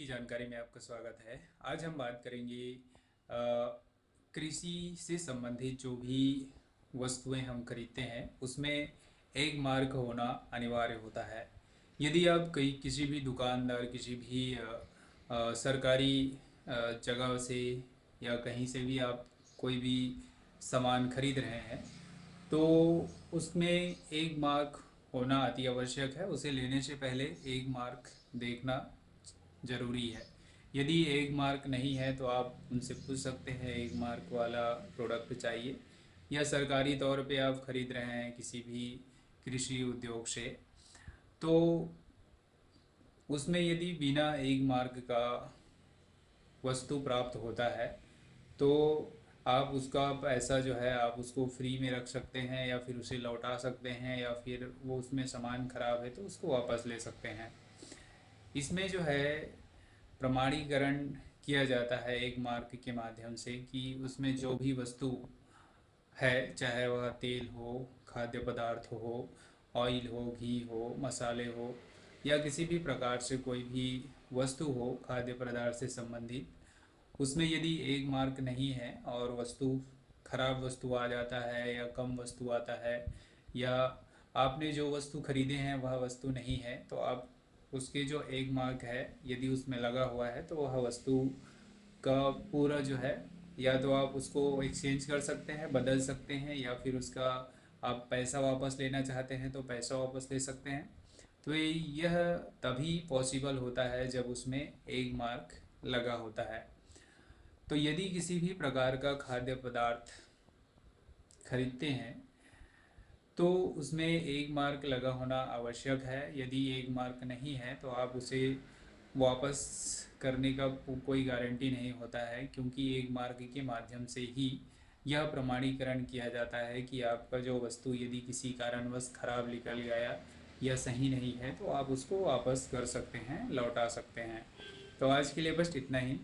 की जानकारी में आपका स्वागत है। आज हम बात करेंगे कृषि से संबंधित जो भी वस्तुएं हम खरीदते हैं उसमें एक मार्क होना अनिवार्य होता है। यदि आप कहीं किसी भी दुकानदार किसी भी सरकारी जगह से या कहीं से भी आप कोई भी सामान खरीद रहे हैं तो उसमें एक मार्क होना अति आवश्यक है। उसे लेने से पहले एक मार्क देखना ज़रूरी है। यदि एक मार्क नहीं है तो आप उनसे पूछ सकते हैं एक मार्क वाला प्रोडक्ट चाहिए, या सरकारी तौर पे आप ख़रीद रहे हैं किसी भी कृषि उद्योग से तो उसमें यदि बिना एक मार्क का वस्तु प्राप्त होता है तो आप उसका पैसा जो है आप उसको फ्री में रख सकते हैं या फिर उसे लौटा सकते हैं, या फिर वो उसमें सामान ख़राब है तो उसको वापस ले सकते हैं। इसमें जो है प्रमाणीकरण किया जाता है एक मार्क के माध्यम से कि उसमें जो भी वस्तु है, चाहे वह तेल हो, खाद्य पदार्थ हो, ऑयल हो, घी हो, मसाले हो, या किसी भी प्रकार से कोई भी वस्तु हो खाद्य पदार्थ से संबंधित, उसमें यदि एक मार्क नहीं है और वस्तु खराब वस्तु आ जाता है या कम वस्तु आता है, या आपने जो वस्तु खरीदे हैं वह वस्तु नहीं है, तो आप उसके जो एक मार्क है यदि उसमें लगा हुआ है तो वह वस्तु का पूरा जो है, या तो आप उसको एक्सचेंज कर सकते हैं, बदल सकते हैं, या फिर उसका आप पैसा वापस लेना चाहते हैं तो पैसा वापस ले सकते हैं। तो यह तभी पॉसिबल होता है जब उसमें एक मार्क लगा होता है। तो यदि किसी भी प्रकार का खाद्य पदार्थ खरीदते हैं तो उसमें एक मार्क लगा होना आवश्यक है। यदि एक मार्क नहीं है तो आप उसे वापस करने का कोई गारंटी नहीं होता है, क्योंकि एक मार्क के माध्यम से ही यह प्रमाणीकरण किया जाता है कि आपका जो वस्तु यदि किसी कारणवश खराब निकल गया या सही नहीं है तो आप उसको वापस कर सकते हैं, लौटा सकते हैं। तो आज के लिए बस इतना ही।